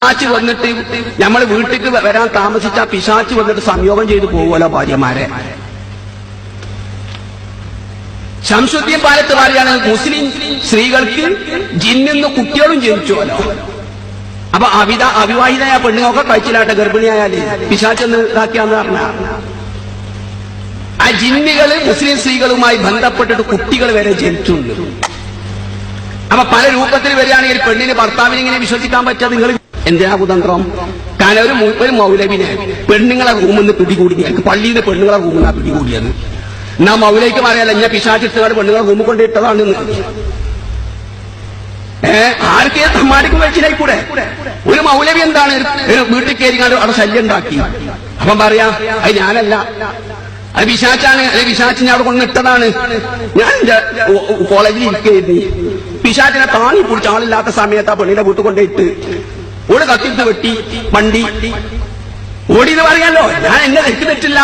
പിശാച്ച് വന്നിട്ട് നമ്മൾ വീട്ടിലേക്ക് വരാൻ താമസിച്ച പിശാച്ച് വന്നിട്ട് സംയോഗം ചെയ്തു പോകുമല്ലോ ഭാര്യമാരെ. ശംസുദ്ദീൻ പാലത്ത് പറയാണ് മുസ്ലിം സ്ത്രീകൾക്ക് ജിന്നിന്ന് കുട്ടികളും ജനിച്ചുവല്ലോ. അപ്പൊ അവിവാഹിതയായ പെണ്ണുങ്ങളൊക്കെ കഴിച്ചിലാട്ടെ ഗർഭിണിയായാല് പിശാച്ചെന്ന് ഇതാക്കിയാന്ന് പറഞ്ഞ ആ ജിന്നുകള് മുസ്ലിം സ്ത്രീകളുമായി ബന്ധപ്പെട്ടിട്ട് കുട്ടികൾ വരെ ജനിച്ചുണ്ട്. അപ്പൊ പല രൂപത്തിൽ വരികയാണെങ്കിൽ പെണ്ണിന് ഭർത്താവിനെ ഇങ്ങനെ വിശ്വസിക്കാൻ പറ്റാ. നിങ്ങൾ എന്തിനാ കുതന്ത്രം? കാരണം ഒരു മൗലവിനെ പെണ്ണുങ്ങളെ റൂമിന്ന് പിടികൂടി, പള്ളിയിൽ നിന്ന് പെണ്ണുങ്ങളെ റൂമിൽ നിന്നാ പിടികൂടിയത്. എന്നാ മൗലയ്ക്ക് പറയാല്ല ഞാൻ പിശാചിട്ടുകാട് പെണ്ണുങ്ങളെ റൂമിൽ കൊണ്ടിട്ടതാണെന്ന്. ആർക്കേ തമ്മാടിക്കും വെച്ചിലായിക്കൂടെ? ഒരു മൗലവി എന്താണ് വീട്ടിൽ കയറിക്കാണ്ട് അവിടെ ശല്യം ഉണ്ടാക്കി. അപ്പം പറയാ അത് ഞാനല്ല, അത് പിശാച്ചാണ്, അത് പിശാച്ചിനെ അവിടെ കൊണ്ടിട്ടതാണ്. ഞാൻ കോളേജിൽ ഇരിക്കുന്നു, പിശാച്ചിനെ താങ്ങി പിടിച്ച ആളില്ലാത്ത സമയത്ത് ആ പെണ്ണിനെ വീട്ടിൽ കൊണ്ടിട്ട് ഓട് കത്തിട്ട് വെട്ടി വണ്ടി ഓടിയെന്ന് പറയാലോ. ഞാൻ എന്നെ തെറ്റില്ല.